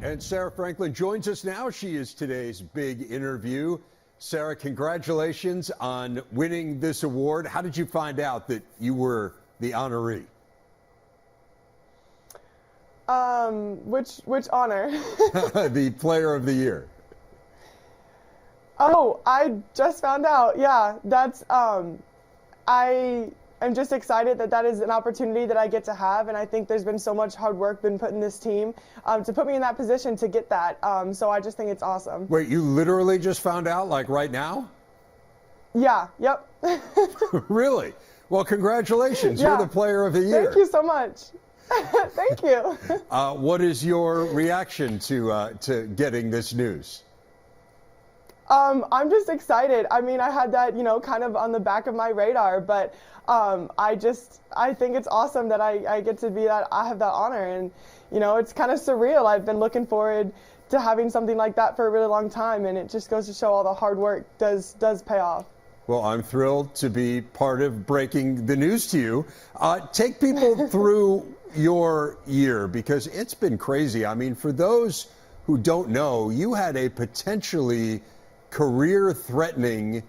And Sarah Franklin joins us now. She is today's big interview. Sarah, congratulations on winning this award. How did you find out that you were the honoree? Which honor? The Player of the Year. Oh, I just found out. Yeah, that's I'm just excited that is an opportunity that I get to have, and I think there's been so much hard work been put in this team to put me in that position to get that. So I just think it's awesome. Wait, you literally just found out, like right now? Yeah, yep. Really? Well, congratulations. Yeah. You're the Player of the Year. Thank you so much. Thank you. What is your reaction to getting this news? I'm just excited. I mean, I had that, kind of on the back of my radar, but I think it's awesome that I get to be that, I have that honor, and, it's kind of surreal. I've been looking forward to having something like that for a really long time, and it just goes to show all the hard work does pay off. Well, I'm thrilled to be part of breaking the news to you. Take people through your year, because it's been crazy. I mean, for those who don't know, you had a potentially career-threatening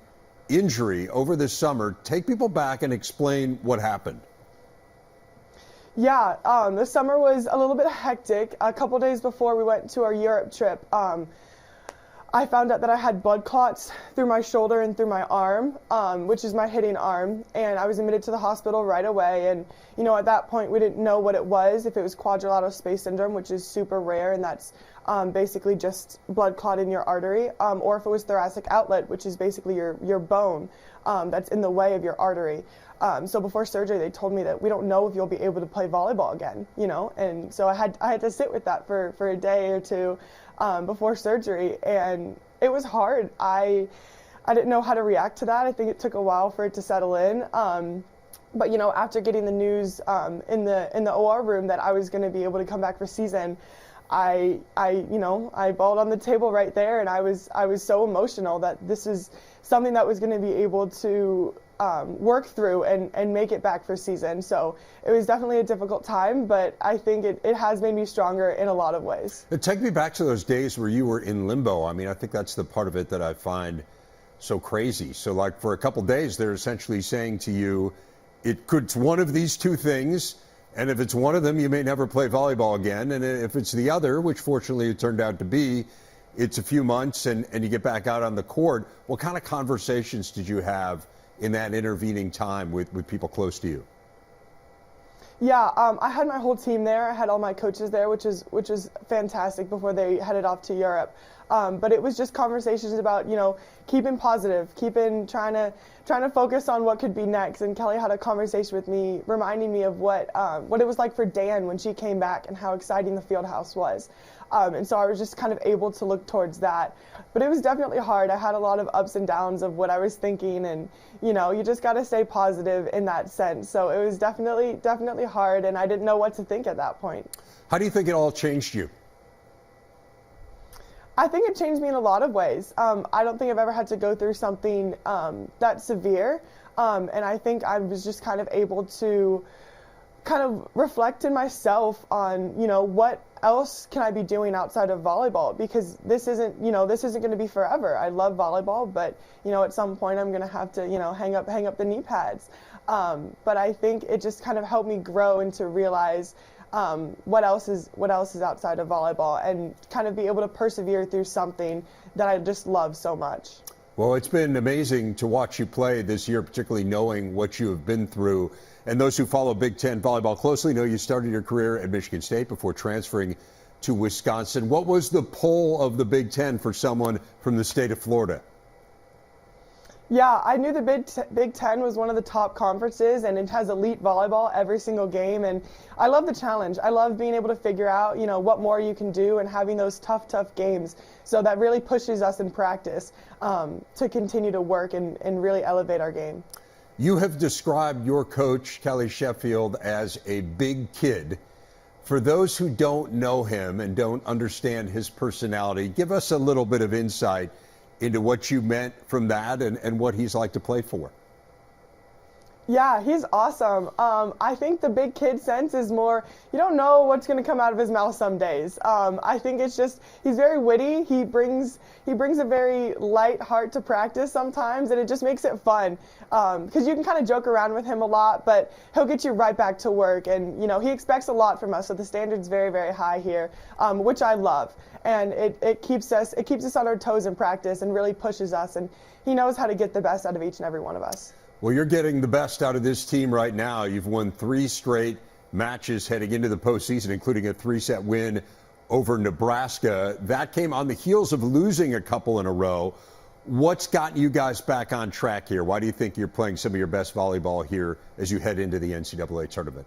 injury over the summer. Take people back and explain what happened. Yeah, the summer was a little bit hectic. A couple days before we went to our Europe trip, I found out that I had blood clots through my shoulder and through my arm, which is my hitting arm, and I was admitted to the hospital right away. And, at that point, we didn't know what it was, if it was quadrilateral space syndrome, which is super rare, and that's basically just blood clot in your artery, or if it was thoracic outlet, which is basically your bone that's in the way of your artery. So before surgery, they told me that we don't know if you'll be able to play volleyball again, and so I had to sit with that for a day or two before surgery, and it was hard. I didn't know how to react to that. I think it took a while for it to settle in. But after getting the news in the OR room that I was going to be able to come back for season, I bawled on the table right there, and I was so emotional that this is something that was going to be able to work through and make it back for season. So it was definitely a difficult time, but I think it has made me stronger in a lot of ways. Take me back to those days where you were in limbo. I mean, I think that's the part of it that I find so crazy. So like for a couple days, they're essentially saying to you, it's one of these two things. And if it's one of them, you may never play volleyball again. And if it's the other, which fortunately it turned out to be, it's a few months and you get back out on the court. What kind of conversations did you have in that intervening time with people close to you? Yeah, I had my whole team there. I had all my coaches there, which is fantastic before they headed off to Europe. But it was just conversations about, keeping positive, trying to focus on what could be next. And Kelly had a conversation with me, reminding me of what it was like for Dan when she came back and how exciting the field house was. And so I was just kind of able to look towards that. But it was definitely hard. I had a lot of ups and downs of what I was thinking, and you just got to stay positive in that sense. So it was definitely hard, and I didn't know what to think at that point. How do you think it all changed you? I think it changed me in a lot of ways. I don't think I've ever had to go through something that severe, and I think I was just kind of able to kind of reflect in myself on, what else can I be doing outside of volleyball, because this isn't going to be forever. I love volleyball, but at some point I'm going to have to hang up the knee pads. But I think it just kind of helped me grow and to realize what else is outside of volleyball, and kind of be able to persevere through something that I just love so much. Well, it's been amazing to watch you play this year, particularly knowing what you have been through. And those who follow Big Ten volleyball closely know you started your career at Michigan State before transferring to Wisconsin. What was the pull of the Big Ten for someone from the state of Florida? Yeah, I knew the Big Ten was one of the top conferences, and it has elite volleyball every single game. And I love the challenge. I love being able to figure out, what more you can do, and having those tough games. So that really pushes us in practice to continue to work and really elevate our game. You have described your coach, Kelly Sheffield, as a big kid. For those who don't know him and don't understand his personality, give us a little bit of insight into what you meant from that and what he's like to play for. Yeah, he's awesome. I think the big kid sense is more, you don't know what's going to come out of his mouth some days. I think it's just, he's very witty. He brings a very light heart to practice sometimes, and it just makes it fun. Because you can kind of joke around with him a lot, but he'll get you right back to work. And, you know, he expects a lot from us, so the standard's very, very high here, which I love. And it keeps us on our toes in practice and really pushes us. And he knows how to get the best out of each and every one of us. Well, you're getting the best out of this team right now. You've won 3 straight matches heading into the postseason, including a 3-set win over Nebraska. That came on the heels of losing a couple in a row. What's gotten you guys back on track here? Why do you think you're playing some of your best volleyball here as you head into the NCAA tournament?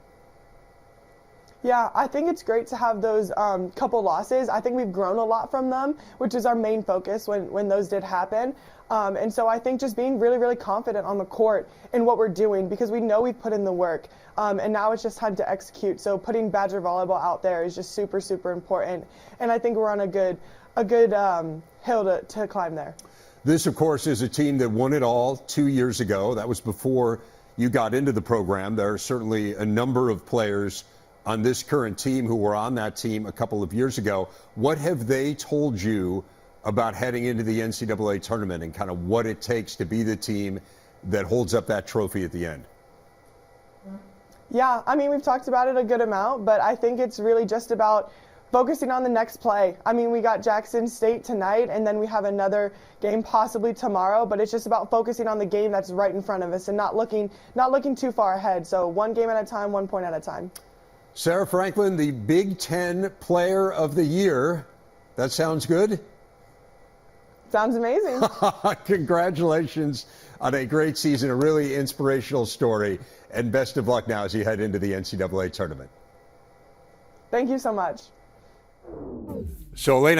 Yeah, I think it's great to have those couple losses. I think we've grown a lot from them, which is our main focus when those did happen. And so I think just being really, really confident on the court in what we're doing, because we know we've put in the work. And now it's just time to execute. So putting Badger volleyball out there is just super, super important. And I think we're on a good hill to climb there. This, of course, is a team that won it all 2 years ago. That was before you got into the program. There are certainly a number of players on this current team who were on that team a couple of years ago. What have they told you about heading into the NCAA tournament and kind of what it takes to be the team that holds up that trophy at the end? Yeah, I mean, we've talked about it a good amount, but I think it's really just about focusing on the next play. I mean, we got Jackson State tonight, and then we have another game possibly tomorrow, but it's just about focusing on the game that's right in front of us and not looking too far ahead. So one game at a time, 1 point at a time. Sarah Franklin, the Big Ten Player of the Year. That sounds good? Sounds amazing. Congratulations on a great season, a really inspirational story, and best of luck now as you head into the NCAA tournament. Thank you so much. So, Elena,